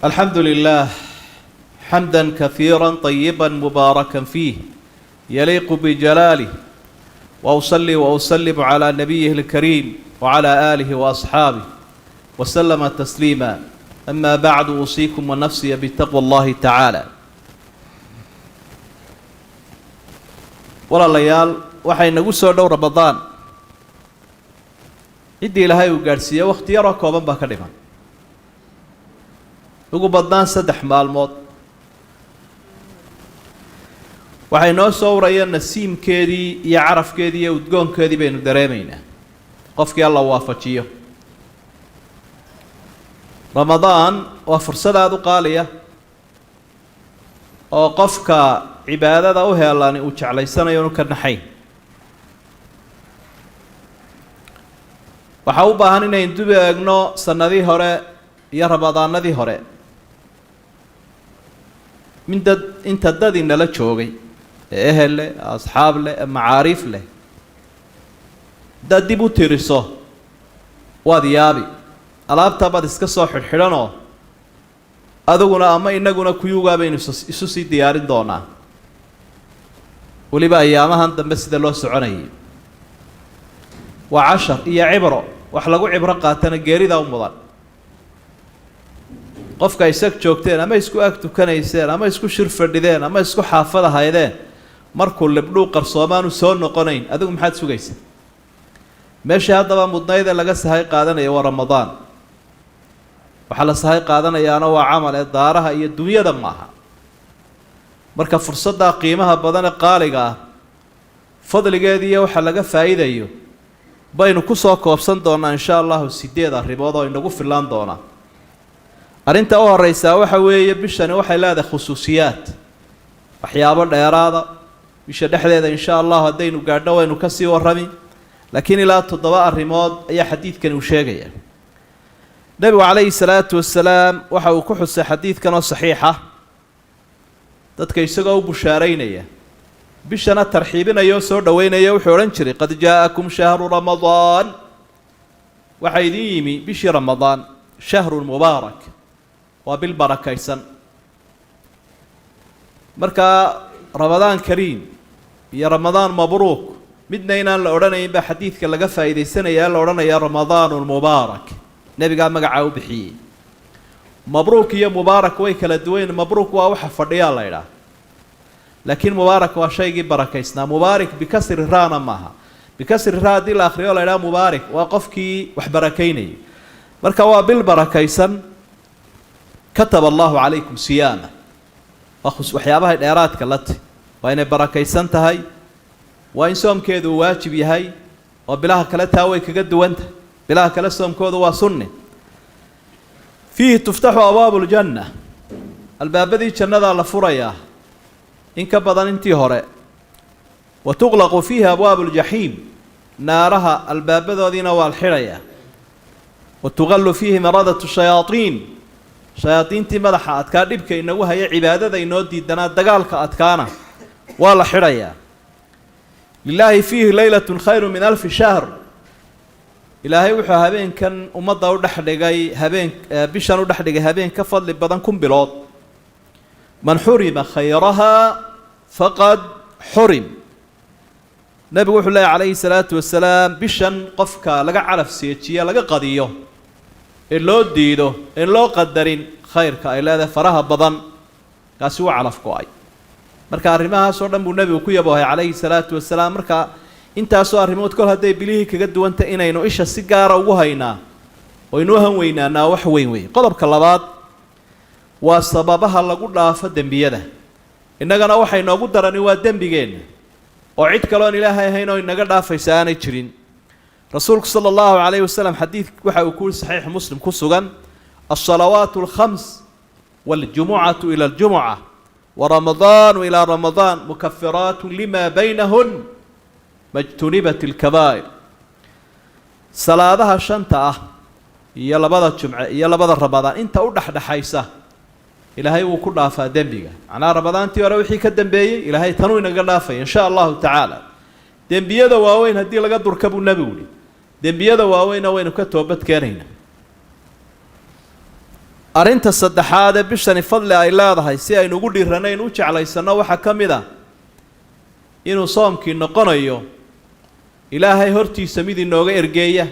الحمد لله حمدا كثيرا طيبا مباركا فيه يليق بجلاله، وأصلي وأسلم على نبيه الكريم وعلى آله وأصحابه وسلم تسليما. أما بعد، أوصيكم ونفسي بتقوى الله تعالى. walaalayaal waxay nagu soo dhow Ramadaan, cidii Ilaahay uu gaarsiiyay waqti yar oo kooban baa ka dhiman, ugu badnaan 3 maalmood. waxay noo soo urayeen nasiimkeedii iyo carafkeedii iyo udgoonkeedii baynu dareemaynaa qofkii alla waafajiyo. Ramadaan waa fursad aad u qaaliya oo qofka cibaadada u heelani uu jeclaysanayo inuu ka naxayn. waxaa u baahan inaynu dib eegno sanadii hore iyo ramadaanadii hore, inta dad inala joogay ee ehel leh, asxaab leh, macaariif leh. haddaad dib u tiriso waad yaabi. alaabta baad iska soo xidhxidhanoo aduguna ama inaguna kuyugaa baynu isu sii diyaarin doonaa, weliba ayaamahan dambe sida loo soconayay. waa cashar iyo cibro, wax lagu cibro qaatana geerida u mudan. qofka isag joogteen ama isku ag tukanayseen ama isku shir fadhideen ama isku xaafad ahaydeen, markuu libdhuu qarsoomaanu soo noqonayn, adigu maxaad sugaysaa? meeshii haddaba mudnayda laga sahay qaadanaya waa Ramadaan. waxaa la sahay qaadanayaana waa camal ee daaraha iyo dunyada maaha. marka fursadda qiimaha badan ee qaaliga ah, fadligeediiyo waxa laga faa'iidayo baynu ku soo koobsan doonaa insha allahu 8 arrimood oo inagu filaan doona. arrinta u horeysa waxa weeye bishani waxay leedahay khusuusiyaad, waxyaabo dheeraada. bisha dhexdeeda insha allah haddaynu gaadho waynu ka sii warrami, laakiin ilaa 7 arrimood ayaa xadiidkan uu sheegaya. nabigu calayhi salaatu wasalaam waxa uu ku xusay xadiidkan oo saxiixa dadka isagoo u bushaaraynaya, bishana tarxiibinaya oo soo dhoweynaya. wuxuu odhan jiray qad jaa'akum shahru ramadaan, waxaa idin yimi bishii ramadaan, shahrun mubaarak, waa bil barakaysan. markaa ramadaan kariim iyo ramadaan mabruuk midna inaan la odhanayn baa xadiidka laga faa'iidaysanayaa, la odhanayaa ramadaanun mubaarak. nebigaa magacaa u bixiyey. mabruuk iyo mubaarak way kala duwayn. mabruuk waa waxa fadhiyaa la idhaah, laakiin mubaarak waa shaygii barakaysnaa. mubaarak bikasri raana maaha. bikasri raa haddii la akhriyo la idhaha mubaarak waa qofkii wax barakaynayay. marka waa bil barakaysan. kataba allahu calaykum siyaama, waa waxyaabahay dheeraadka lati, waa inay barakaysan tahay, waa in soomkeedu uu waajib yahay, oo bilaha kale taa way kaga duwanta. bilaha kale soomkoodu waa sunni. fiihi tuftaxu abwaabu ljanna, albaabadii jannadaa la furayaa in ka badan intii hore. wa tuqlaqu fiihi abwaabu ljaxiim, naaraha albaabadoodiina waa la xidhayaa. wa tuqallu fiihi maradatu shayaaiin, shayaadiintii madaxa adkaa dhibka inagu haya cibaadada inoo diidanaa dagaalka adkaana waa la xidhayaa. lilaahi fiihi leylatun khayru min 1000 shahr, ilaahay wuxuu habeenkan ummadda u dhexdhigay bishan u dhexdhigay habeen ka fadli badan 1000 bilood. man xurima khayrahaa faqad xurim. nebigu wuxuu leeyahy calayhi salaatu wasalaam, bishan qofka laga calaf seejiya, laga qadiyo, ee loo diido, ee loo qadarin khayrka ay leedahay faraha badan, kaasi waa calaf go-ay. marka arrimahaasoo dhan buu nebigu ku yaboohay calayhi salaatu wasalaam. marka intaasoo arrimood kol hadday bilihii kaga duwanta inaynu isha si gaara ugu haynaa oo inuu han weynaanaa wax weyn wey. qodobka labaad waa sababaha lagu dhaafo dembiyada. innagana waxay noogu darani waa dembigeenna, oo cid kaloon ilaahay ahayn oo inaga dhaafaysa aanay jirin. rasuulku sala allahu calayhi wasalam xadiid waxa uu ku yiri saxiix muslim ku sugan, alsalawaatu alkhams waljumucatu ila aljumuca waramadaanu ilaa ramadaan mukafiraatu lima baynahun majtunibat alkabaa'ir. salaadaha 5 ah iyo 2 jumce iyo 2 ramadaan inta u dhexdhexaysa ilaahay wuu ku dhaafaa dembiga. macnaha ramadaantii hore wixii ka dambeeyey ilaahay tanuu inaga dhaafaya insha allahu tacaala. dembiyada waaweyn haddii laga durka buu nebigu yidhi, dembiyada waaweyna waynu ka toobad keenaynaa. arrinta saddexaad ee bishani fadli ay leedahay si aynu ugu dhiiranayn u jeclaysanno waxaa ka mid ah inuu soomkii noqonayo ilaahay hortiisa mid inooga ergeeya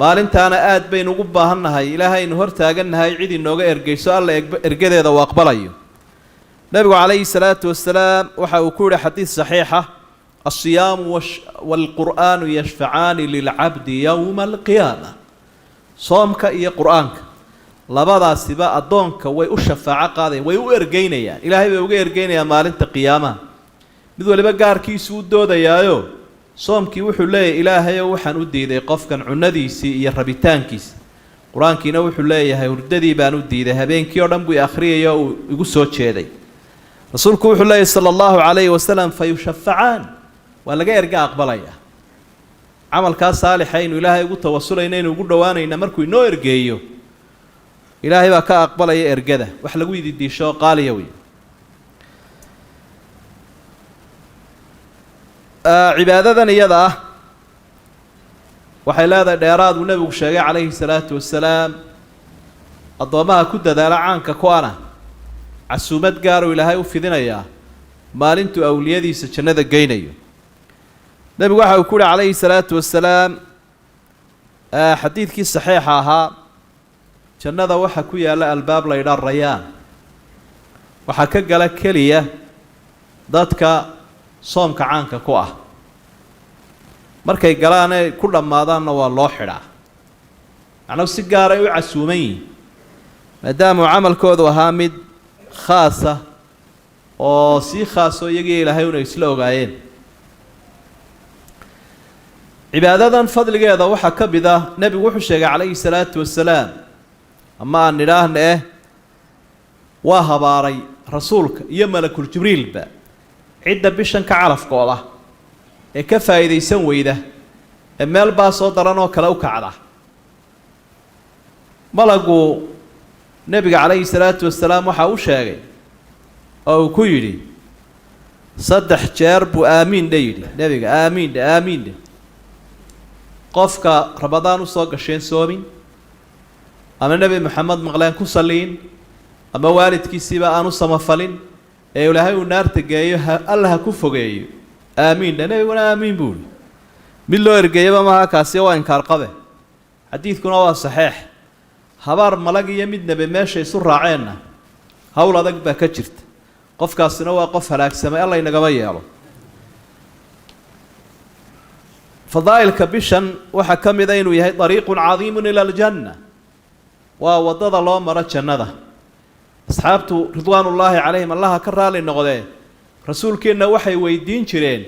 maalintaana aad baynu ugu baahannahay ilaahaynu hor taagannahay cid inooga ergeyso alla ergadeeda uu aqbalayo nebigu calayhi salaatu wasalaam waxa uu ku yidhi xadiid saxiixa alsiyaamu waalqur'aanu yashfacaani lilcabdi yowma alqiyaama soomka iyo qur-aanka labadaasiba addoonka way u shafaaco qaadayaan way u ergeynayaan ilaahay bay uga ergeynayaan maalinta qiyaamaha mid waliba gaarkiisu u doodayaayo soomkii wuxuu leeyahay ilaahayow waxaan u diiday qofkan cunadiisii iyo rabitaankiisa qur-aankiina wuxuu leeyahay hurdadii baan u diiday habeenkii oo dhan buu akhriyay oo uu igu soo jeeday rasuulku wuxuu leeyahay sala allahu calayhi wasalam fayushafacaan waa laga erga aqbalaya camalkaa saalixa aynu ilaahay ugu tawasulayna inuu ugu dhowaanayna markuu inoo ergeeyo ilaahay baa ka aqbalaya ergada wax lagu ididiisho qaaliya wey cibaadadan iyada ah waxay leedahay dheeraad uu nebigu sheegay calayhi salaatu wasalaam addoomaha ku dadaala caanka ku ana casuumad gaaruu ilaahay u fidinayaa maalintuu awliyadiisa jannada geynayo nebigu waxa uu ku yihi calayhi salaatu wasalaam xadiidkii saxiixa ahaa jannada waxaa ku yaalla albaab la ydhaa rayaan waxaa ka gala keliya dadka soomka caanka ku ah markay galaanay ku dhammaadaanna waa loo xidhaa macnuu si gaaray u casuuman yihin maadaamuu camalkoodu ahaa mid khaasa oo sii khaasoo iyagii ilaahay una isla ogaayeen cibaadadan fadligeeda waxaa ka mid ah nebigu wuxuu sheegay calayhi salaatu wasalaam ama aan nidhaahna waa habaaray rasuulka iyo malakul jibriilba cidda bishan ka calafkooda ee ka faa'iidaysan weyda ee meel baa soo daran oo kale u kacda malagu nebiga calayhi salaatu wasalaam waxa uu sheegay oo uu ku yidhi 3 jeer buu aamiin dhe yidhi nebiga aamiin dhe aamiin dhe qofka ramadaan u soo gasheen soomin ama nebi maxamed maqleen ku saliin ama waalidkiisiiba aanu samafalin ee ilaahay uu naarta geeyo alla ha ku fogeeyo aamiin dhe nebiguna aamiin buu yidhi mid loo ergeeyaba maaha kaasi waa inkaar qabe xadiidkuna waa saxiix habaar malag iyo mid nebe meesha isu raaceenna hawl adag baa ka jirta qofkaasina waa qof halaagsamay alla inagama yeelo fadaa'ilka bishan waxaa ka mid a inuu yahay dariiqun cadiimun ila aljanna waa waddada loo maro jannada asxaabtu ridwaanullaahi calayhim allaha ka raali noqdee rasuulkeenna waxay weydiin jireen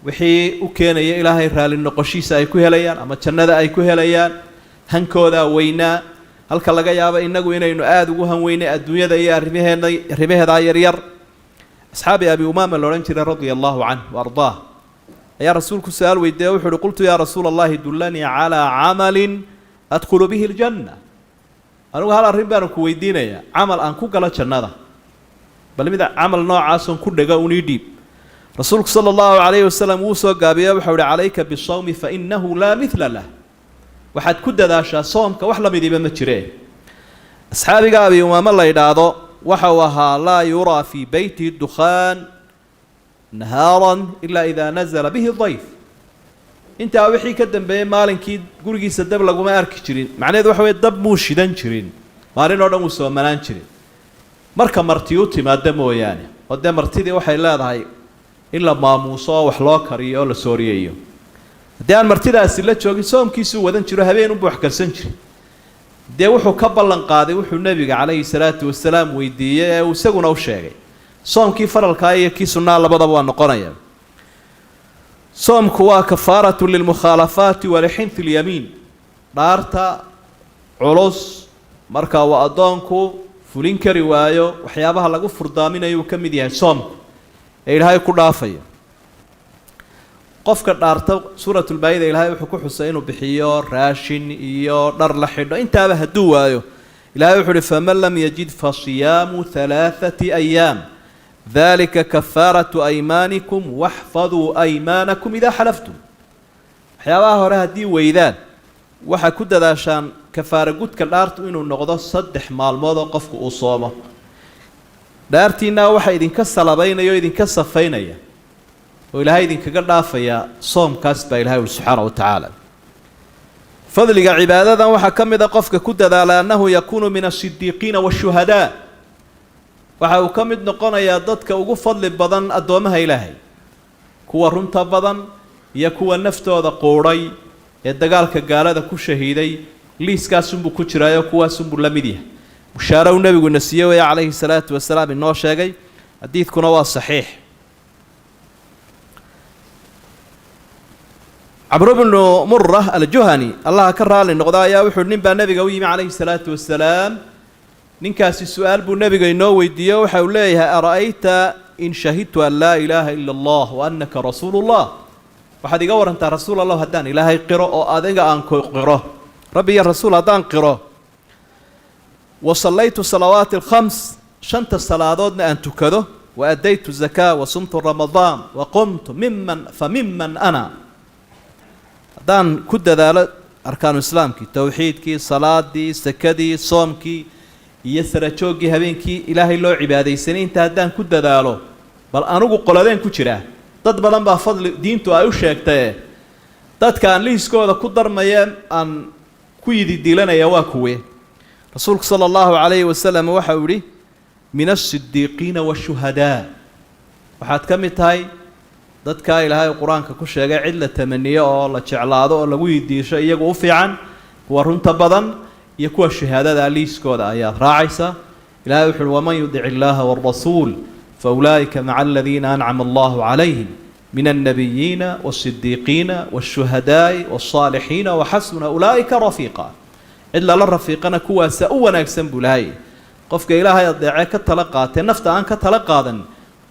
wixii u keenaya ilaahay raali noqoshiisa ay ku helayaan ama jannada ay ku helayaan hankoodaa weynaa halka laga yaabo innagu inaynu aada ugu hanweynay adduunyada iyo arrimaheedaa yaryar asxaabi abi umaama la odhan jiray radia allahu canhu wa ardaah ayaa rasuulku su-aal weydiiye wuxu uhi qultu yaa rasuula allahi dullanii calaa camalin adkhulu bihi aljanna anigu hal arrin baanu ku weydiinayaa camal aan ku galo jannada bal mid camal noocaason ku dhega unii dhiib rasuulku sala allahu calayhi wasalam wuu soo gaabiye wuxuu ihi calayka bisawmi fa innahu laa midla lah waxaad ku dadaashaa soomka wax la midiba ma jireen asxaabiga abi umaamo la yidhaahdo waxa uu ahaa laa yuraa fii beyti dukhaan nahaaran ilaa idaa nazala bihi dayf intaa wixii ka dambeeyey maalinkii gurigiisa dab laguma arki jirin macnaheedu waxa weye dab muu shidan jirin maalin oo dhan wuu soomanaan jirin marka marti u timaada mooyaane oo dee martidii waxay leedahay in la maamuuso oo wax loo kariyo oo la sooriyeeyo haddii aan martidaasi la joogin soomkiisuu wadan jiro habeen unbuu wax karsan jiray dee wuxuu ka ballan qaaday wuxuu nebiga calayhi salaatu wasalaam weydiiyey ee uu isaguna u sheegay soomkii faralkaa iyo kii sunnaa labadaba waa noqonaya soomku waa kafaaratu lilmukhaalafaati walixinfi lyamiin dhaarta culus marka uu addoonku fulin kari waayo waxyaabaha lagu furdaaminayuu ka mid yahay soomku ee ilaahay ku dhaafayo qofka dhaarta suuratulmaayida ilaahay wuxuu ku xusay inuu bixiyo raashin iyo dhar la xidho intaaba hadduu waayo ilaahay wuxuu uhi faman lam yajid fasiyaamu 3 ayaam dalika kafaaratu aymaanikum waxfaduu aymaanakum idaa xalaftum waxyaabaha hore haddii weydaan waxaa ku dadaashaan kafaara gudka dhaartu inuu noqdo 3 maalmood oo qofku uu soomo dhaartiina waxa idinka salabaynaya oo idinka safaynaya oo ilaahay idinkaga dhaafaya soomkaas baa ilaahay subxaanahu wa tacaala fadliga cibaadadan waxaa ka mid ah qofka ku dadaala annahu yakuunu min as-siddiqiina wash-shuhadaa waxa uu ka mid noqonayaa dadka ugu fadli badan addoomaha ilaahay kuwa runta badan iyo kuwa naftooda quudhay ee dagaalka gaalada ku shahiiday liiskaasunbuu ku jiraayo kuwaasunbuu la mid yahay bushaaro uu nebiguna siiyey waya calayhi salaatu wasalaam inoo sheegay xadiidkuna waa saxiix cabru bnu murra aljuhani allaha ka raali noqda ayaa wuxuu nin baa nebiga u yimi calayhi salaatu wasalaam ninkaasi su-aal buu nebiga inoo weydiiyo waxa uu leeyahay ara'ayta in shahidtu an laa ilaaha ila allah wa annaka rasuulu llah waxaad iga warantaa rasuul allah haddaan ilaahay qiro oo adiga aan qiro rabbi iyo rasuul haddaan qiro wa sallaytu salawaati alkhams 5 salaadoodna aan tukado wa addaytu zakaa wa sumtu ramadaan wa qumtu mimman ana haddaan ku dadaalo arkaanu islaamkii towxiidkii salaadii sakadii soomkii iyo sarajooggii habeenkii ilaahay loo cibaadaysanay inta haddaan ku dadaalo bal anugu qoladeen ku jiraa dad badan baa fadli diintu ay u sheegtay dadka aan liiskooda ku darmaya aan ku yidi dilanaya waa kuwe rasuulku sallallahu alayhi wasallam waxa uu yiri min as-siddiqiina wash-shuhadaa waxaad ka mid tahay dadka ilaahay quraanka ku sheegay cid la tamaniyo oo la jeclaado oo lagu yidiisho iyagu u fiican kuwa runta badan iyo kuwa shahaadada liiskooda ayaa raacaysa ilaahay wuxuu waman yudici illaaha war-rasuul فأولئك مع الذين أنعم الله عليهم من النبيين والصديقين والشهداء والصالحين وحسن أولئك رفيقا إلا للرفيقنا كوا سأونا يكسن بلاي قفك إلهي الضيعي كتلقى تنفت أن كتلقى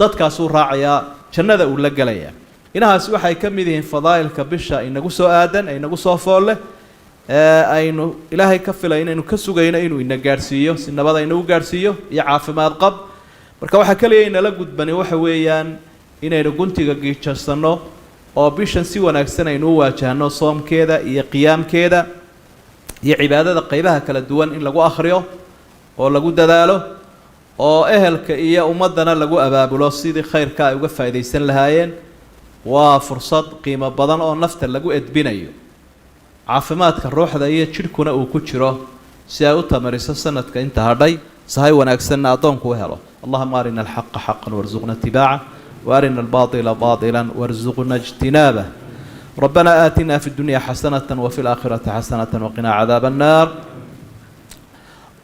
ضدك سور راعيا جنة أولا قليا إنها سوحا يكمدين فضائل كبشة إنه سو آدن إنه سو فوله أينو إلهي كفلا إنه كسوغينا إنه قارسيو سنبضا إنه قارسيو يعاف ما القب marka waxa kale ay nala gudbani waxa weeyaan inaynu guntiga giijasano oo bishan si wanaagsan aynu waajahno soomkeeda iyo qiyaamkeeda iyo cibaadada qaybaha kala duwan in lagu akhriyo oo lagu dadaalo oo ehelka iyo ummadana lagu abaabulo sidii khayrka ay uga faa'iideysan lahaayeen waa fursad qiimo badan oo nafta lagu edbinayo caafimaadka ruuxda iyo jidhkuna uu ku jiro si ay u tamariso sanadka inta hadhay sahay wanaagsan adoonku helo اللهم أرنا الحق حقا وارزقنا اتباعه وأرنا الباطل باطلا وارزقنا اجتنابه ربنا آتنا في الدنيا حسنة وفي الآخرة حسنة وقنا عذاب النار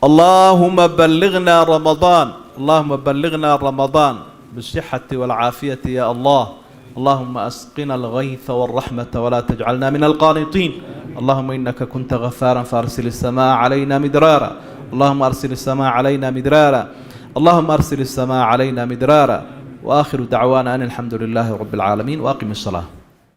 اللهم بلغنا رمضان اللهم بلغنا رمضان بالصحة والعافية يا الله اللهم أسقنا الغيث والرحمة ولا تجعلنا من القانطين اللهم إنك كنت غفارا فأرسل السماء علينا مدرارا اللهم أرسل السماء علينا مدرارا اللهم أرسل السماء علينا مدرارا وآخر دعوانا أن الحمد لله رب العالمين وأقم الصلاة